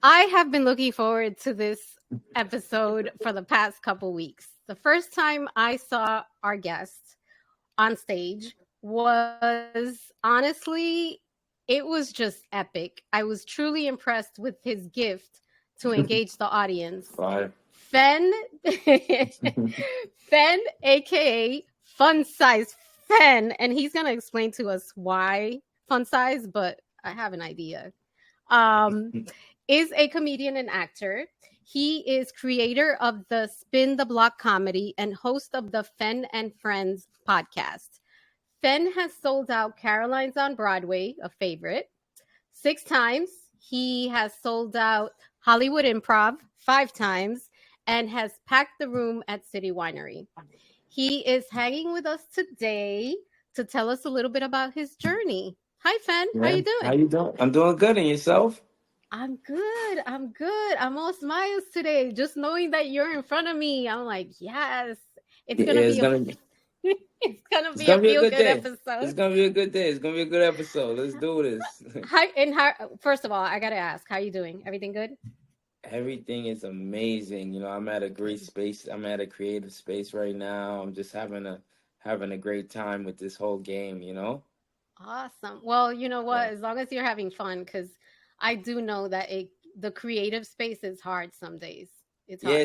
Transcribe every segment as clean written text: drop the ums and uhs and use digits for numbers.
I have been looking forward to this episode for the past couple weeks. The first time I saw our guest on stage was honestly, it was just epic. I was truly impressed with his gift to engage the audience. Fire. Fen, Fen, aka Fun Size Fen, and he's gonna explain to us why fun size, but I have an idea. Um, is a comedian and actor. He is creator of the Spin the Block comedy and host of the Fen and Friends podcast. Fen has sold out Caroline's on Broadway, a favorite, 6 times. He has sold out Hollywood Improv 5 times and has packed the room at City Winery. He is hanging with us today to tell us a little bit about his journey. Hi, Fen. How Yeah. you How doing? you doing? I'm doing good. And yourself? I'm good. I'm good. I'm all smiles today. Just knowing that you're in front of me, I'm like, yes, it's Yeah, gonna it's be a gonna be it's gonna it's be a gonna be a feel good good day. It's episode. gonna be a good day. It's gonna be a good episode. Let's do this. How first of all, I gotta ask, how you doing? Everything good? Everything is amazing. I'm at a great space. I'm at a creative space right now. I'm just having a great time with this whole game. Awesome. Well, you know Yeah. what? As long as you're having fun, because I do know that the creative space is hard some days. It's Yeah, hard.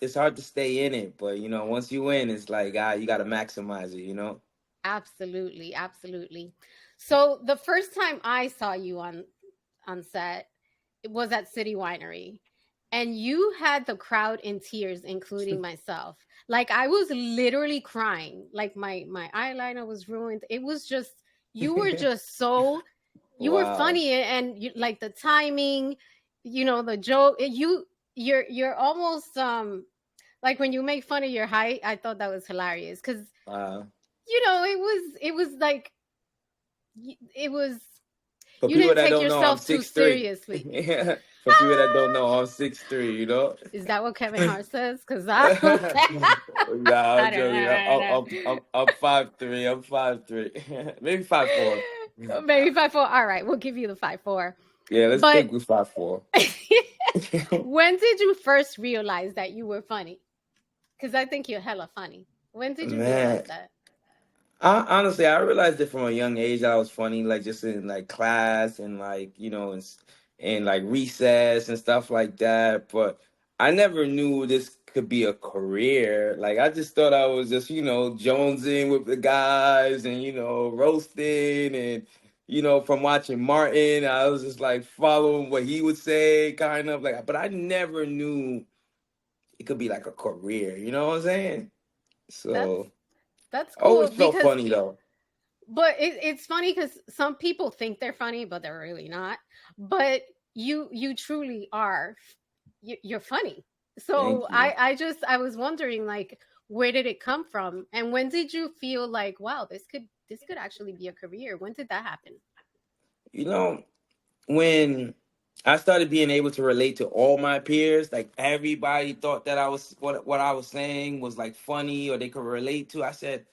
it's hard to stay in it, but once you win, it's like you gotta maximize it. Absolutely, absolutely. So the first time I saw you on set, it was at City Winery. And you had the crowd in tears, including myself. Like I was literally crying. Like my eyeliner was ruined. It was just you were just so you were Wow. funny and you, like the timing, the joke. You're almost like when you make fun of your height. I thought that was hilarious because Wow. it was like it was For you people didn't that take don't know, I'm yourself too 6'3". seriously. Yeah. For people that don't know, I'm 6'3". Is that what Kevin Hart says? Because I don't. Nah, I'm I don't joking. I'm 5'3". I'm 5'3". Maybe 5'4". know. Maybe 5'4". All right, we'll give you the 5'4". Yeah, let's But stick with 5'4". when did you first realize that you were funny? Because I think you're hella funny. When did you realize Man, that? honestly, I realized it from a young age that I was funny, like just in like class and like in like recess and stuff like that. But I never knew this could be a career. Like I just thought I was just jonesing with the guys and roasting and from watching Martin, I was just like following what he would say, kind of like. But I never knew it could be like a career. You know what I'm saying? That's So that's I always cool felt because, funny though. but it's funny because some people think they're funny, but they're really not. But you truly are. You're funny. So Thank you. I was wondering like where did it come from and when did you feel like wow this could actually be a career? When did that happen? You know, when I started being able to relate to all my peers, like everybody thought that I was what I was saying was like funny or they could relate to. I said,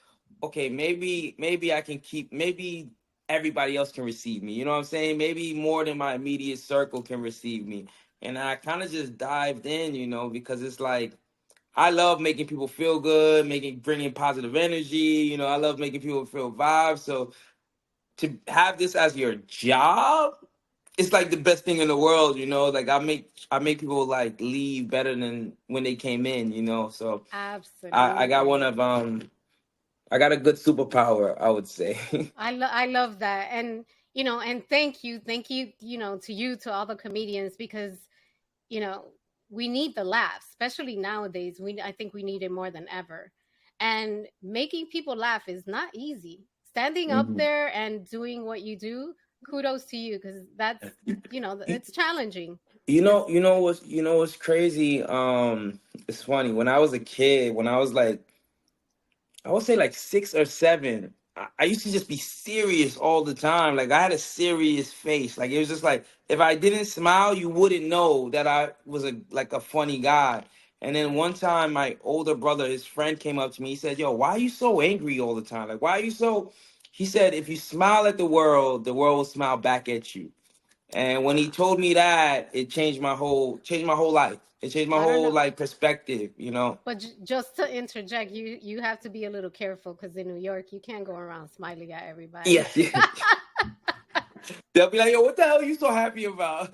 okay, maybe I can keep maybe everybody else can receive me. You know what I'm saying? Maybe more than my immediate circle can receive me. And I kind of just dived in, because it's like I love making people feel good, bringing positive energy. I love making people feel vibes. So to have this as your job, it's like the best thing in the world. Like I make people like leave better than when they came in. So I got one Absolutely. of I got a good superpower, I would say. I love that. And and thank you, to you, to all the comedians, because you know we need the laughs, especially nowadays. I think we need it more than ever. And making people laugh is not easy. Standing up Mhm. there and doing what you do, kudos to you, because that's you, it's challenging. you It's know you know what's crazy. It's funny, when I was a kid, when I was like, I would say like 6 or 7. I used to just be serious all the time. Like I had a serious face. Like it was just like if I didn't smile, you wouldn't know that I was a funny guy. And then one time, my older brother, his friend, came up to me. He said, "Yo, why are you so angry all the time? Like why are you so?" He said, "If you smile at the world will smile back at you." And when he told me that, it changed my whole life. It changed my I don't whole know. like perspective, you know. But just to interject, you have to be a little careful because in New York, you can't go around smiling at everybody. Yes, yeah. They'll be like, "Yo, what the hell are you so happy about?"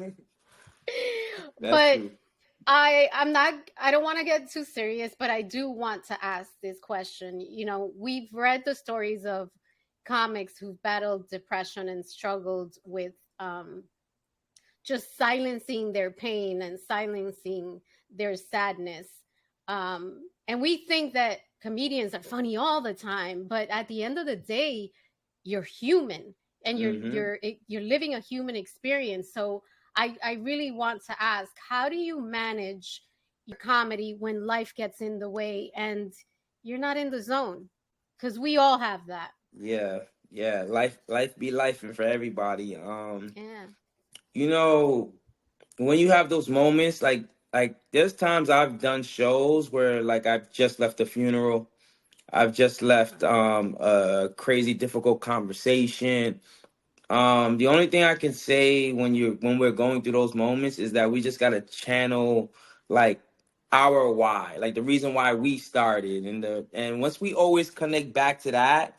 That's But true. I'm not, I don't want to get too serious, but I do want to ask this question. We've read the stories of comics who've battled depression and struggled with just silencing their pain and silencing their sadness. And we think that comedians are funny all the time, but at the end of the day, you're human and you're Hmm. you're you're living a human experience. So I really want to ask, how do you manage your comedy when life gets in the way and you're not in the zone? Because we all have that. Yeah, yeah. Life be life, and for everybody. Yeah. You know, when you have those moments, like there's times I've done shows where like I've just left a funeral. I've just left a crazy difficult conversation. The only thing I can say when we're going through those moments is that we just gotta channel like our why, like the reason why we started, and once we always connect back to that,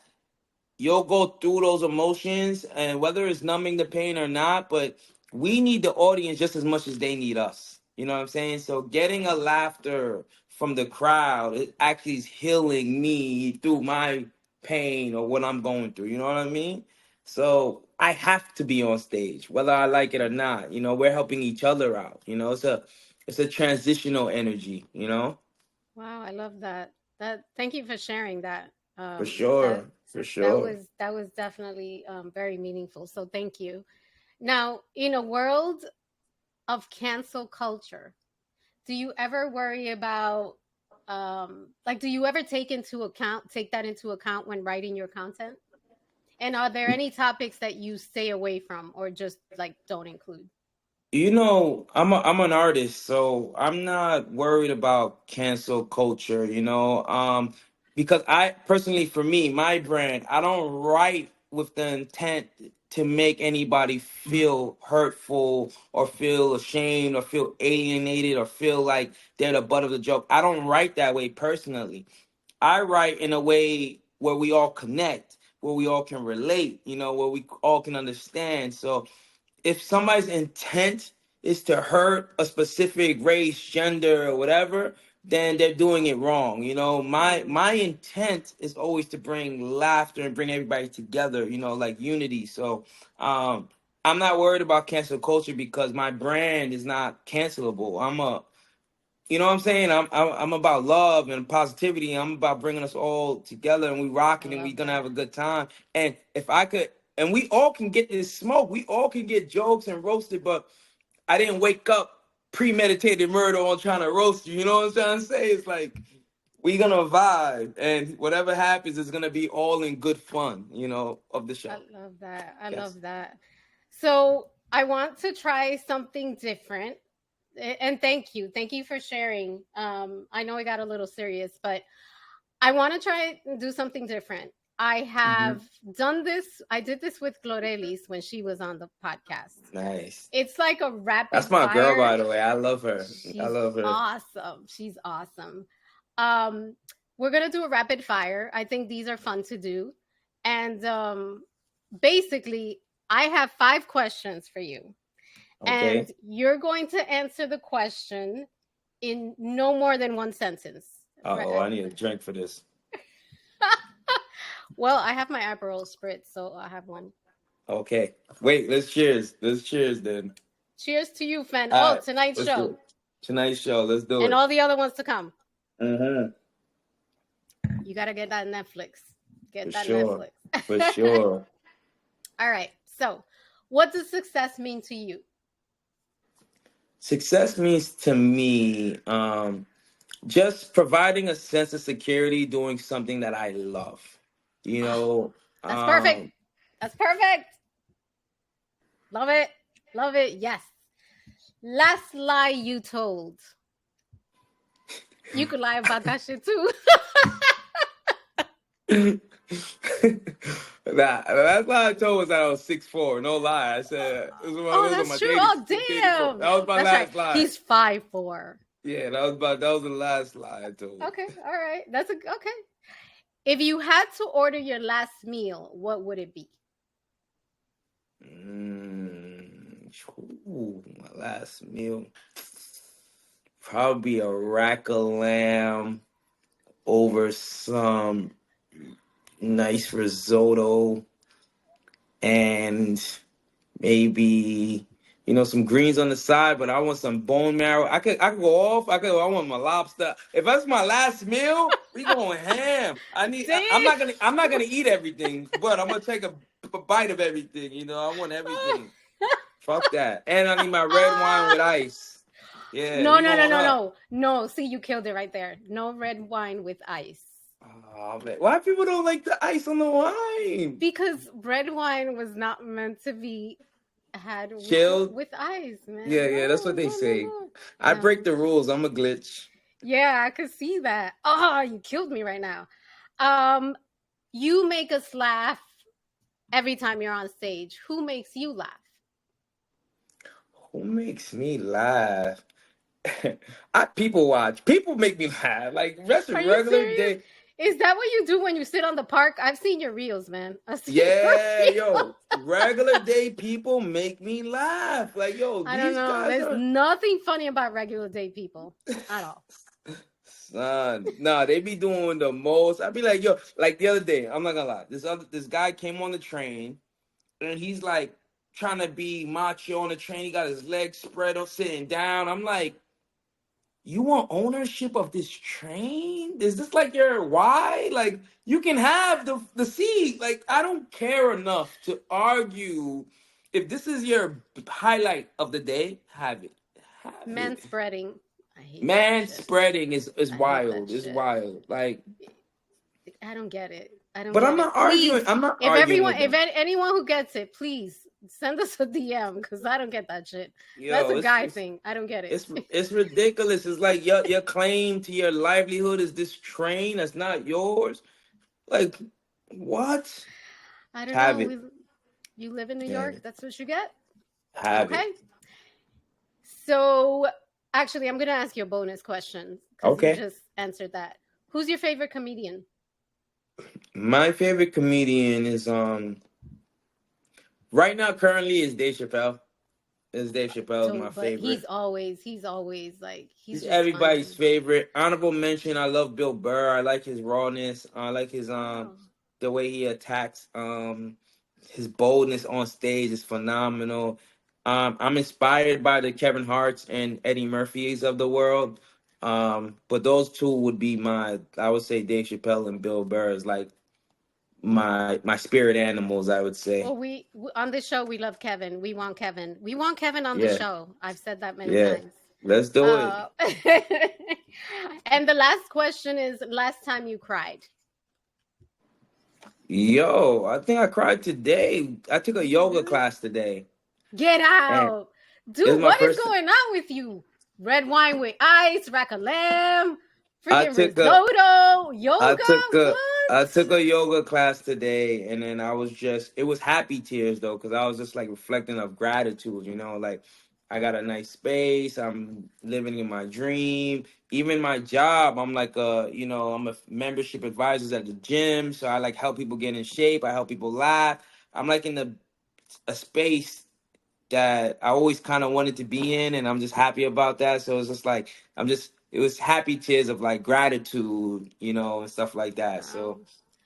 you'll go through those emotions, and whether it's numbing the pain or not, but we need the audience just as much as they need us. You know what I'm saying? So getting a laughter from the crowd, it actually is healing me through my pain or what I'm going through. You know what I mean? So I have to be on stage, whether I like it or not. You know, we're helping each other out. You know, it's a transitional energy. You know, Wow, I love that. Thank you for sharing that. for That sure, for sure. that was definitely very meaningful. So thank you. Now, in a world of cancel culture, do you ever worry about like, do you ever take that into account when writing your content? And are there any topics that you stay away from or just like don't include? You know, I'm an artist, so I'm not worried about cancel culture, because I personally, for me, my brand, I don't write with the intent to make anybody feel hurtful or feel ashamed or feel alienated or feel like they're the butt of the joke. I don't write that way personally. I write in a way where we all connect, where we all can relate, where we all can understand. So if somebody's intent is to hurt a specific race, gender, or whatever, then they're doing it wrong. My intent is always to bring laughter and bring everybody together, like unity. So I'm not worried about cancel culture because my brand is not cancelable. You know what I'm saying? I'm about love and positivity. I'm about bringing us all together, and we I rocking, and we love gonna have that. a good time. And if I could, and we all can get this smoke. We all can get jokes and roasted, but I didn't wake up premeditated murder on trying to roast you. You know what I'm trying to say? It's like we gonna vibe, and whatever happens is gonna be all in good fun. Of the I show. love that. I Yes. love that. So I want to try something different. And thank you. Thank you for sharing. I know I got a little serious, but I want to try and do something different. I Hmm. have done this. I did this with Glorelis when she was on the podcast. Nice. It's like a rapid That's my girl, fire. by the way. I love her. I She's love her. awesome. She's awesome. Um, we're gonna do a rapid fire. I think these are fun to do. And basically, I have 5 questions for you. And Okay. you're going to answer the question in no more than one sentence. Oh, I need a drink for this. Well, I have my Aperol spritz, so I have one. Okay. Wait, let's cheers. Let's cheers then. Cheers to you, Fen. All Oh, right, tonight's let's do show it. Tonight's show. Let's do and it. all the other ones to come. Mm-hmm. You got to get that Netflix. For Get that sure. Netflix. For sure. All right. So, what does success mean to you? Success means to me just providing a sense of security doing something that I love. You Oh, know, that's perfect. um, That's perfect. Love it. Love it. Yes. Last lie you told. You could lie about that shit too. That's why I told us that I was 6'4". No lie, I said it was Oh, on that's my true. dating Oh, dating pro. damn. That was my That's right. last lie. He's 5'4". Yeah, that was the last lie I told. Okay. All right. That's okay. If you had to order your last meal, what would it be? My last meal probably a rack of lamb over some nice risotto and maybe some greens on the side, but I want some bone marrow. I could go off. I want my lobster. If that's my last meal, we going ham. I'm Damn. not gonna eat everything, but I'm gonna take a bite of everything. I want everything. Fuck that. And I need my red wine with ice. Yeah, No, we no, no, going no, up. no. No, see, you killed it right there. No red wine with ice. Oh man, why people don't like the ice on the wine? Because red wine was not meant to be had Chilled. with ice, man. Yeah, that's No, what they no, no, say. no. I break No. the rules. I'm a glitch. Yeah, I could see that. Oh, you killed me right now. Um, you make us laugh every time you're on stage. Who makes you laugh? Who makes me laugh? I people watch. People make me laugh. Like that's a Are you regular serious? day. Is that what you do when you sit on the park? I've seen your reels, man. I've seen your Yeah, reels. yo, regular day people make me laugh. Like, yo, I don't these know. guys There's are nothing funny about regular day people at all. son. Nah, they be doing the most. I be like, yo, like the other day, I'm not gonna lie. This guy came on the train and he's like trying to be macho on the train. He got his legs spread up, sitting down. I'm like, you want ownership of this train? Is this like your why? Like you can have the seat. Like I don't care enough to argue. If this is your highlight of the day, have it. Have Men it. spreading. I hate that Man shit. spreading is I hate that wild. It's shit. wild. Like, I don't get it. I don't but get it. Please, I'm not if arguing everyone, with if them. anyone who gets it, please send us a DM because I don't get that shit. That's Yo, a guy thing. I don't get it. it's ridiculous. It's like your claim to your livelihood is this train that's not yours. Like, what? I don't Have know. it. You live in New Yeah, York. That's what you get. have Okay. it. So actually, I'm gonna ask you a bonus question because you Okay. just answered that. Who's your favorite comedian? My favorite comedian is right now currently is Dave Chappelle. Dave Chappelle is So, my but favorite. he's always like he's He's just everybody's funny. favorite. Honorable mention. I love Bill Burr. I like his rawness. I like his Oh, the way he attacks his boldness on stage is phenomenal. I'm inspired by the Kevin Harts and Eddie Murphys of the world. But those two would be I would say Dave Chappelle and Bill Burr is like my spirit animals, I would say. well, on this show we love Kevin. We want Kevin. We want Kevin on the Yeah, show. I've said that many yeah. times. Let's do it. Uh, and the last question is: last time you cried? Yo, I think I cried today. I took a Did you yoga really? class today. Get And out, it's dude! my What is first. going on with you? Red wine with ice, rack of lamb, I freaking took a risotto, I yoga. took a I What? took a yoga class today, and then it was happy tears though, because I was just like reflecting of gratitude. Like I got a nice space. I'm living in my dream. Even my job, I'm like I'm a membership advisor at the gym, so I like help people get in shape. I help people laugh. I'm like in a space that I always kind of wanted to be in, and I'm just happy about that. So it's just like it was happy tears of like gratitude, and stuff like that. So Oh,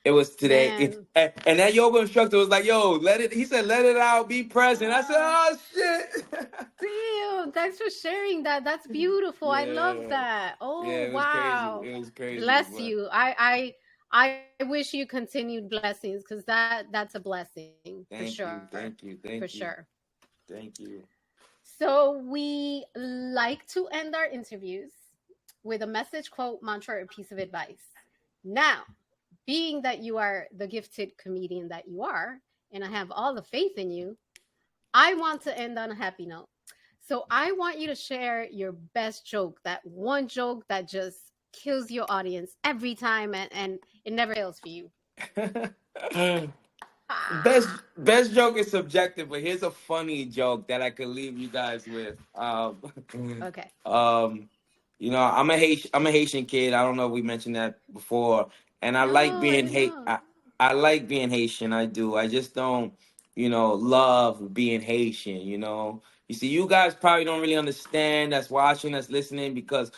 it was today. man. And that yoga instructor was like, "Yo, let it." He said, "Let it out, be present." I said, Oh, "Oh shit." damn. Thanks for sharing that. That's beautiful. I love Yeah, that. yeah, Oh, it was crazy. wow. It was crazy, Bless but you. I wish you continued blessings because that's a blessing for thank sure. you, thank you, For thank sure. you, thank you. So we like to end our interviews with a message, quote, mantra, or piece of advice. Now, being that you are the gifted comedian that you are, and I have all the faith in you, I want to end on a happy note. So I want you to share your best joke, that one joke that just kills your audience every time and it never fails for you. Best joke is subjective, but here's a funny joke that I could leave you guys with. Okay. Um, I'm a Haitian kid. I don't know if we mentioned that before, and I like No, I being didn't know. I like being Haitian. I do. I just don't, love being Haitian. You see, you guys probably don't really understand. That's watching, that's listening, because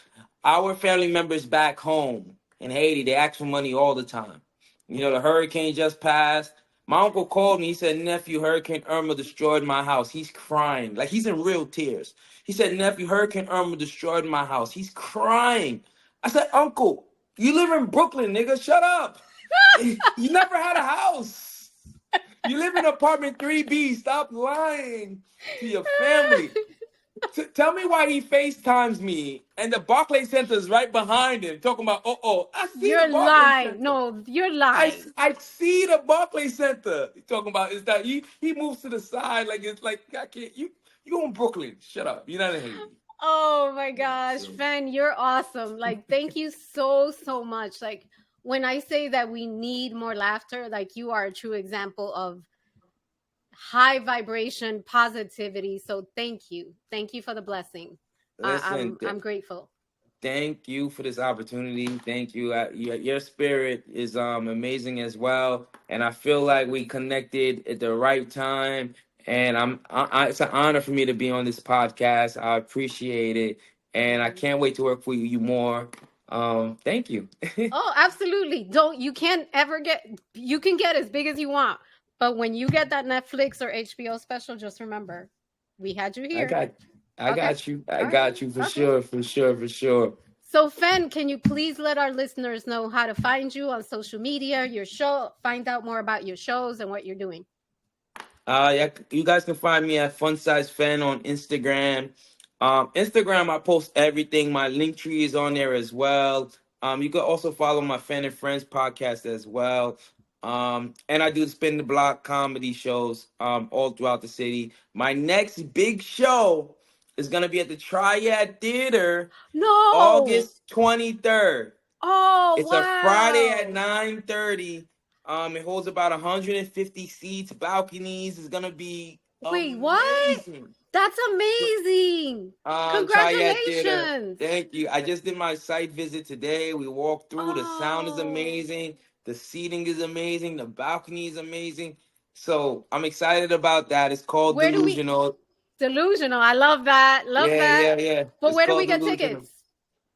our family members back home in Haiti, they ask for money all the time. The hurricane just passed. My uncle called me. He said, "Nephew, Hurricane Irma destroyed my house." He's crying. Like, he's in real tears. He said, "Nephew, Hurricane Irma destroyed my house." He's crying. I said, "Uncle, you live in Brooklyn, nigga. Shut up. You never had a house. You live in apartment 3B. Stop lying to your family." Tell me why he FaceTimes me and the Barclays Center is right behind him talking about, I see the You're Barclays lying. Center. No, you're I, lying. I see the Barclays Center. He's talking about is that he moves to the side like it's like I can't you in Brooklyn. Shut up. You're not in Haiti. Oh my gosh, So Fen, you're awesome. Like, thank you so much. Like, when I say that we need more laughter, like, you are a true example of high vibration positivity. So thank you. Thank you for the blessing. listen, I'm grateful. thank you for this opportunity. Thank you. Your spirit is amazing as well, and I feel like we connected at the right time. And it's an honor for me to be on this podcast. I appreciate it, and I can't wait to work with you more. Thank you. Oh, absolutely. Don't you can't ever get you can get as big as you want. But when you get that Netflix or HBO special, just remember, we had you I here. got, I Okay. got you. I All right. got you for Okay. sure, for sure, for sure. So, Fen, can you please let our listeners know how to find you on social media, your show, find out more about your shows and what you're doing? Yeah, you guys can find me at FunSizeFen on Instagram. Instagram, I post everything. My link tree is on there as well. You can also follow my Fan and Friends podcast as well. And I do spin the block comedy shows all throughout the city. My next big show is gonna be at the Triad Theater, No. August 23rd. Oh, It's a Friday at wow. 9:30. It holds about 150 seats, balconies. It's gonna be Wait, what? amazing. That's amazing. Triad Theater. Congratulations. Thank you. I just did my site visit today. We walked through. The sound is Oh. amazing. The seating is amazing. The balcony is amazing. So I'm excited about that. It's called Where do we Delusional. Delusional. I love that. Love Yeah, that. yeah, yeah. But It's where do we called get Delusional. tickets?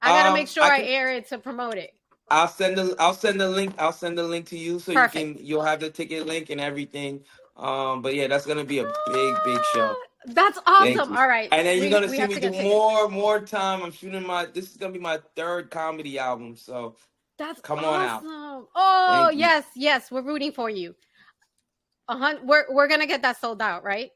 I got to make sure I I can. air it to promote it. I'll send the link. I'll send the link to you so Perfect. you'll have the ticket link and everything. But yeah, that's gonna be a big show. That's Thank awesome. you. All right. And then you're gonna We see have me to do get tickets. more time. I'm shooting this is gonna be my third comedy album. So That's come on out. awesome. Oh, Thank you. yes. We're rooting for you. We're going to get that sold out, right?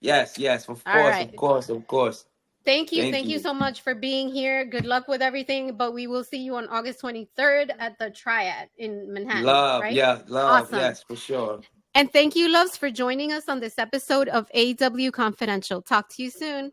Yes, of All course, of right. course, of course. Thank you. Thank Thank you you. so much for being here. Good luck with everything. But we will see you on August 23rd at the Triad in Manhattan, right? Love, Awesome. yes, for sure. And thank you, loves, for joining us on this episode of AW Confidential. Talk to you soon.